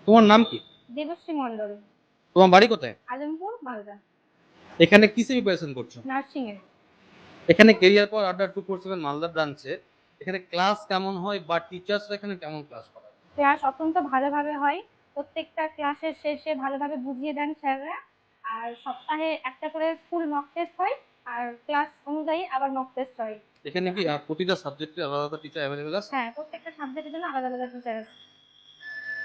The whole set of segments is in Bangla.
তোমার নাম কি? দেবশ্রী মন্ডল। তোমার বাড়ি কোথায়? আলমপুর, মালদা। এখানে কিসে প্রিপারেশন করছো? নার্সিং এর। এখানে কেরিয়ার পর আড্ডা 247 মালদা ব্রাঞ্চে এখানে ক্লাস কেমন হয় বা টিচার্সরা এখানে কেমন ক্লাস করায়? ক্লাস অত্যন্ত ভালোভাবে হয়। প্রত্যেকটা ক্লাসের শেষে ভালোভাবে বুঝিয়ে দেন স্যাররা। আর সপ্তাহে একটা করে ফুল মক টেস্ট হয়। আর ক্লাস অনুযায়ী আবার মক টেস্ট হয়। এখানে কি প্রতিটা সাবজেক্টে আলাদা আলাদা টিচার অ্যাভেলেবেল আছে? হ্যাঁ, প্রত্যেকটা সাবজেক্টের জন্য আলাদা আলাদা টিচার আছে।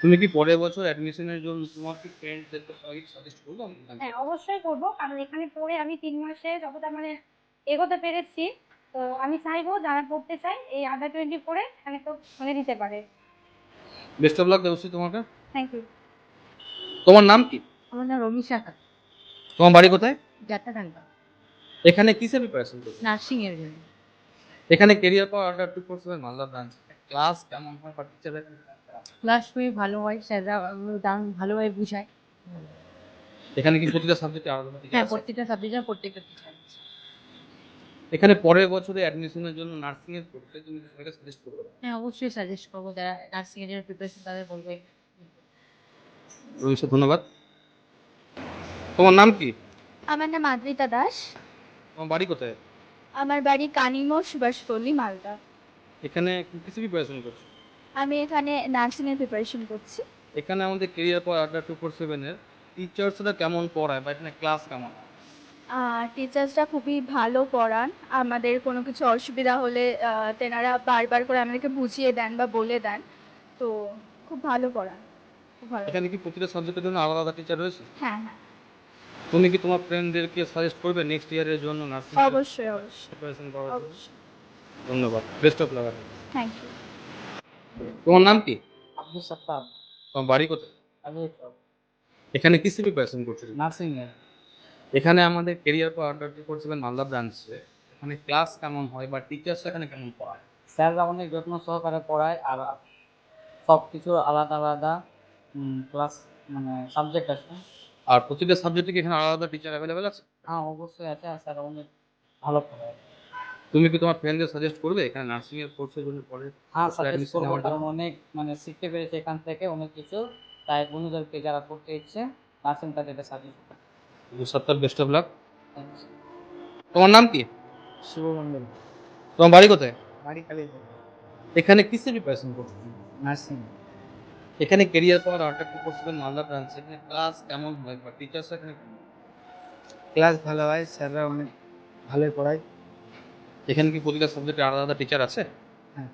তুমি কি পরের বছর অ্যাডমিশনের জন্য তোমার কি ফ্রেন্ডদেরকে সাজেস্ট করবো আমি? হ্যাঁ, অবশ্যই করবো, কারণ এখানে পড়ে আমি 3 মাসে যতটা এগোতে পেরেছি। তো আমি চাইবো যারা পড়তে চায় এই আন্ডার 20 পড়ে এখানে তো দিতে পারে। বেস্ট অফ লাক দেবশ্রী তোমাকে। Thank you. তোমার নাম কি? আমার নাম রমিশা খান। তোমার বাড়ি কোথায়? যাত্রাকান্দা। এখানে কিসে প্রিপারেশন করছো? নার্সিং এর জন্য। এখানে কেরিয়ার পর আড্ডা 247 মালদা ব্রাঞ্চে ক্লাস কেমন হয় বা টিচাররা ক্লাস খুবই ভালো হয়, স্যাররা দারুণ ভালোভাবে বুঝায়। এখানে কি প্রতিটা সাবজেক্টে আলাদা আলাদা টিচার হ্যাঁ, আছে? প্রত্যেকটা সাবজেক্টের প্রত্যেকটা টিচার। এখানে পরের বছরে অ্যাডমিশনের জন্য নার্সিং এর পড়তে তুমি কাকে সাজেস্ট করবে? হ্যাঁ, অবশ্যই সাজেস্ট করবো যারা নার্সিং এর জন্য প্রিপারেশন তাদের বলবে। রবিশা ধন্যবাদ। তোমার নাম কি? আমার নাম আদ্রিতা দাস। তোমার বাড়ি কোথায়? আমার বাড়ি কানিমোড়, সুভাষপল্লী, মালদা। এখানে কিসে প্রিপারেশন করছো? আমি এখানে নার্সিংয়ের প্রিপারেশন করছি। এখানে আমাদের কেরিয়ার পর আড্ডা 247 এর টিচার্সরা কেমন পড়ায় বা এখানে ক্লাস কেমন হয়? টিচার্সরা খুবই ভালো পড়ান। আমাদের কোনো কিছু অসুবিধা হলে তেনারা বারবার করে আমাদেরকে বুঝিয়ে দেন বা বলে দেন। তো খুব ভালো পড়ান, খুব ভালো। এখানে কি প্রতিটা সাবজেক্টের জন্য আলাদা আলাদা টিচার রয়েছে? হ্যাঁ, হ্যাঁ, তুমি কি তোমার ফ্রেন্ডদেরকে সাজেস্ট করবে নেক্সট ইয়ারের জন্য নার্সিং অবশ্যই, অবশ্যই, প্রিপারেশন করার জন্য? অবশ্যই। ধন্যবাদ, best of luck. Thank you. তোমার নাম কি? আব্দুল সাত্তার। তোমার বাড়ি কোথায়? আমি এখানে কিসে প্রিপারেশন করছো? নার্সিং এ। এখানে আমাদের কেরিয়ার পর আড্ডা 247 মালদা ব্রাঞ্চে এখানে ক্লাস কেমন হয় বা টিচার্স এখানে কেমন পড়ায়? স্যাররা অনেক যত্ন সহকারে পড়ায়, আর সব কিছু আলাদা আলাদা ক্লাস সাবজেক্ট আছে। আর প্রতিটা সাবজেক্টে কি এখানে আলাদা আলাদা টিচার অ্যাভেলেবেল আছে? হ্যাঁ, অবশ্যই আছে, আর স্যার অনেক ভালো পড়ায়। তুমি কি তোমার ফ্রেন্ডদের সাজেস্ট করবে এখানে নার্সিং এর কোর্সের জন্য পড়ে? হ্যাঁ, সাজেস্ট অ্যাডমিশন করবো, নেওয়ার কারণ জন্য? অনেক শিখতে পেরেছে এখান থেকে অনেক কিছু। তাই বন্ধুদেরকে যারা করতে ইচ্ছে নার্সিং তাদেরকে সাজেস্ট করে। সত্তর বেস্ট অফ লাক। তোমার নাম কি? শুভমন্ডল। তোমার বাড়ি কোথায়? বাড়ি খালি। এখানে কিসে প্রিপারেশন করছো? নার্সিং। এখানে কেরিয়ার পর আড্ডা 247 মালদা ব্রাঞ্চে এখানে ক্লাস কেমন হয় বা টিচার্স এখানে কেমন? ক্লাস ভালো হয়, স্যাররা অনেক ভালোই পড়ায়। এখানে কি প্রতিটা সাবজেক্টে আলাদা আলাদা টিচার আছে? হ্যাঁ।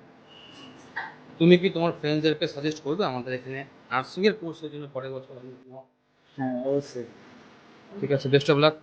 তুমি কি তোমার ফ্রেন্ডসদেরকে সাজেস্ট করবে আমাদের এখানে নার্সিং এর কোর্সের জন্য পরের বছর? হ্যাঁ, অবশ্যই। ঠিক আছে, বেস্ট অফ লাক।